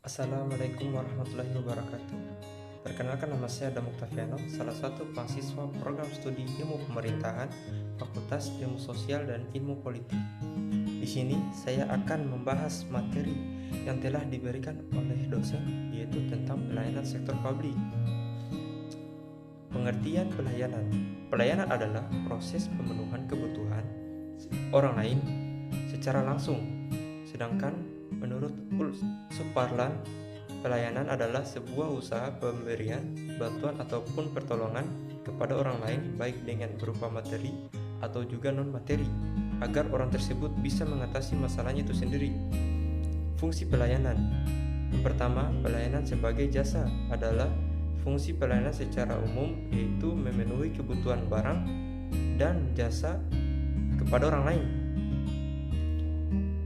Assalamualaikum warahmatullahi wabarakatuh. Perkenalkan, nama saya Adam Octaviano, salah satu mahasiswa program studi Ilmu Pemerintahan, Fakultas Ilmu Sosial dan Ilmu Politik. Di sini saya akan membahas materi yang telah diberikan oleh dosen, yaitu tentang pelayanan sektor publik. Pengertian pelayanan. Pelayanan adalah proses pemenuhan kebutuhan orang lain secara langsung. Sedangkan menurut Suparlan, pelayanan adalah sebuah usaha pemberian bantuan ataupun pertolongan kepada orang lain, baik dengan berupa materi atau juga non-materi, agar orang tersebut bisa mengatasi masalahnya itu sendiri. Fungsi pelayanan. Yang pertama, pelayanan sebagai jasa adalah fungsi pelayanan secara umum, yaitu memenuhi kebutuhan barang dan jasa kepada orang lain.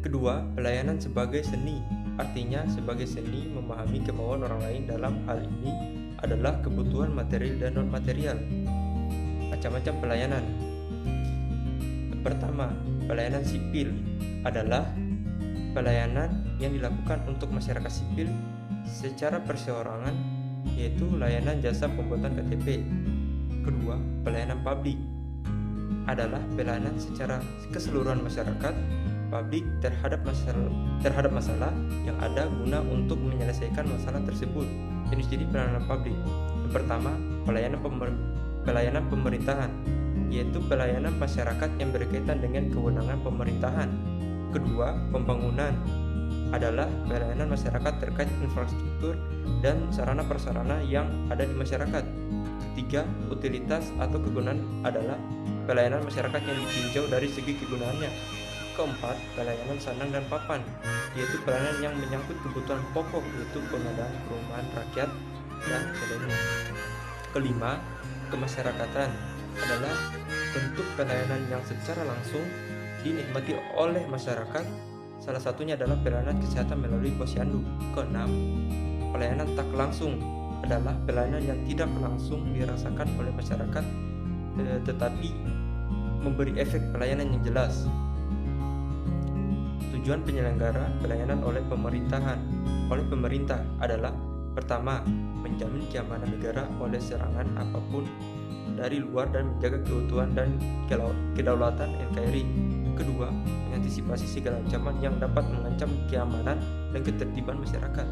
Kedua, pelayanan sebagai seni, artinya sebagai seni memahami kemauan orang lain. Dalam hal ini adalah kebutuhan material dan non-material. Macam-macam pelayanan. Pertama, pelayanan sipil adalah pelayanan yang dilakukan untuk masyarakat sipil secara perseorangan, yaitu layanan jasa pembuatan KTP. Kedua, pelayanan publik adalah pelayanan secara keseluruhan masyarakat publik terhadap masalah yang ada guna untuk menyelesaikan masalah tersebut. Jenis-jenis pelayanan publik. Yang pertama, pelayanan pemerintahan, yaitu pelayanan masyarakat yang berkaitan dengan kewenangan pemerintahan. Kedua, pembangunan adalah pelayanan masyarakat terkait infrastruktur dan sarana-prasarana yang ada di masyarakat. Ketiga, utilitas atau kegunaan adalah pelayanan masyarakat yang ditinjau dari segi kegunaannya. Keempat, pelayanan sandang dan papan, yaitu pelayanan yang menyangkut kebutuhan pokok, yaitu pengadaan perumahan rakyat dan sebagainya. Kelima, kemasyarakatan adalah bentuk pelayanan yang secara langsung dinikmati oleh masyarakat. Salah satunya adalah pelayanan kesehatan melalui posyandu. Keenam, pelayanan tak langsung adalah pelayanan yang tidak langsung dirasakan oleh masyarakat, tetapi memberi efek pelayanan yang jelas. Tujuan penyelenggara pelayanan oleh pemerintah adalah: pertama, menjamin keamanan negara oleh serangan apapun dari luar dan menjaga keutuhan dan kedaulatan NKRI. Kedua, mengantisipasi segala ancaman yang dapat mengancam keamanan dan ketertiban masyarakat.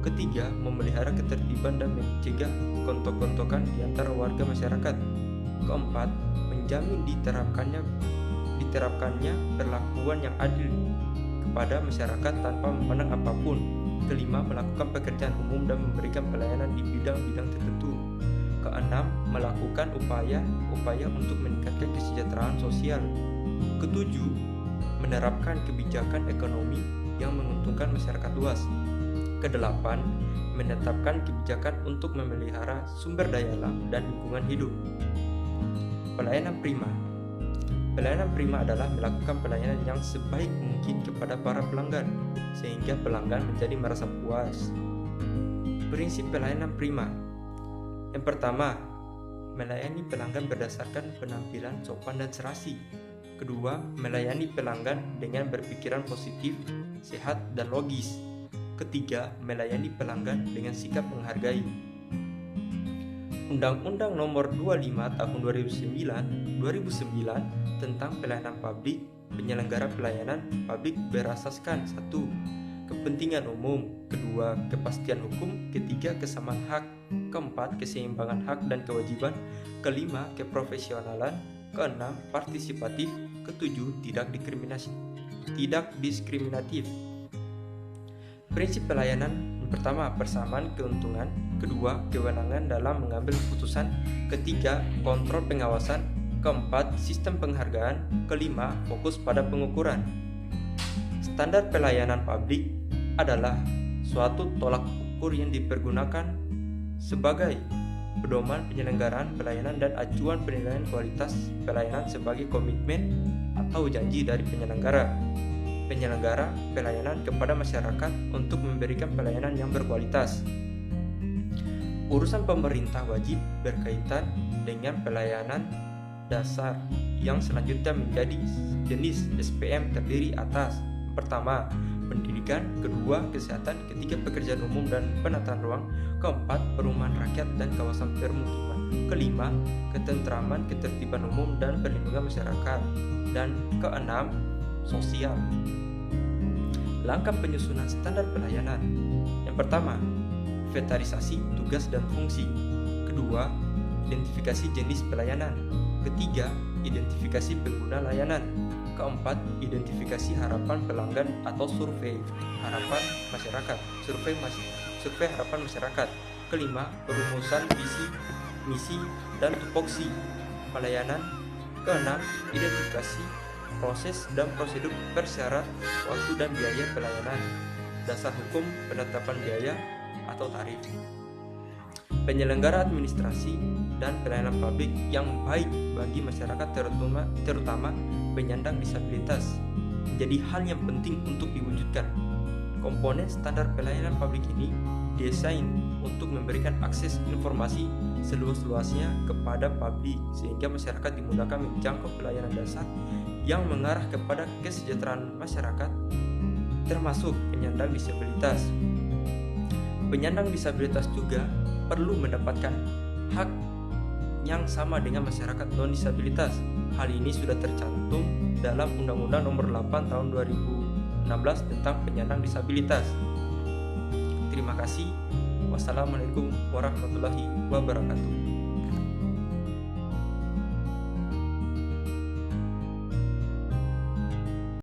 Ketiga, memelihara ketertiban dan mencegah gontok-gontokan di antara warga masyarakat. Keempat, menjamin diterapkannya perlakuan yang adil kepada masyarakat tanpa memandang apapun. Kelima, melakukan pekerjaan umum dan memberikan pelayanan di bidang-bidang tertentu. Keenam, melakukan upaya untuk meningkatkan kesejahteraan sosial. Ketujuh, menerapkan kebijakan ekonomi yang menguntungkan masyarakat luas. Kedelapan, menetapkan kebijakan untuk memelihara sumber daya alam dan lingkungan hidup. Pelayanan prima. Pelayanan prima adalah melakukan pelayanan yang sebaik mungkin kepada para pelanggan, sehingga pelanggan menjadi merasa puas. Prinsip pelayanan prima. Yang pertama, melayani pelanggan berdasarkan penampilan sopan dan serasi. Kedua, melayani pelanggan dengan berpikiran positif, sehat, dan logis. Ketiga, melayani pelanggan dengan sikap menghargai. Undang-Undang Nomor 25 Tahun 2009 tentang pelayanan publik, penyelenggara pelayanan publik berasaskan: 1. Kepentingan umum. Kedua, kepastian hukum. Ketiga, kesamaan hak. Keempat, keseimbangan hak dan kewajiban. Kelima, keprofesionalan. Keenam, partisipatif. Ketujuh, tidak diskriminatif. Prinsip pelayanan. Yang pertama, persamaan keuntungan. Kedua, kewenangan dalam mengambil keputusan. Ketiga, kontrol pengawasan. Keempat, sistem penghargaan. Kelima, fokus pada pengukuran. Standar pelayanan publik adalah suatu tolak ukur yang dipergunakan sebagai pedoman penyelenggaraan pelayanan dan acuan penilaian kualitas pelayanan sebagai komitmen atau janji dari penyelenggara pelayanan kepada masyarakat untuk memberikan pelayanan yang berkualitas. Urusan pemerintah wajib berkaitan dengan pelayanan dasar yang selanjutnya menjadi jenis SPM terdiri atas: pertama, pendidikan, kedua kesehatan, ketiga pekerjaan umum dan penataan ruang, keempat perumahan rakyat dan kawasan permukiman, kelima ketentraman, ketertiban umum dan perlindungan masyarakat, dan keenam sosial. Langkah penyusunan standar pelayanan. Yang pertama, inventarisasi tugas dan fungsi. Kedua, identifikasi jenis pelayanan. Ketiga, identifikasi pengguna layanan. Keempat, identifikasi harapan pelanggan atau survei harapan masyarakat. Survei harapan masyarakat. Kelima, perumusan visi, misi, dan tupoksi pelayanan. Keenam, identifikasi proses dan prosedur persyarat waktu dan biaya pelayanan. Dasar hukum penetapan biaya atau tarif. Penyelenggara administrasi dan pelayanan publik yang baik bagi masyarakat terutama penyandang disabilitas menjadi hal yang penting untuk diwujudkan. Komponen standar pelayanan publik ini didesain untuk memberikan akses informasi seluas-luasnya kepada publik sehingga masyarakat dimudahkan menjangkau pelayanan dasar yang mengarah kepada kesejahteraan masyarakat termasuk penyandang disabilitas. Penyandang disabilitas juga perlu mendapatkan hak yang sama dengan masyarakat non-disabilitas. Hal ini sudah tercantum dalam Undang-Undang Nomor 8 Tahun 2016 tentang penyandang disabilitas. Terima kasih. Wassalamualaikum warahmatullahi wabarakatuh.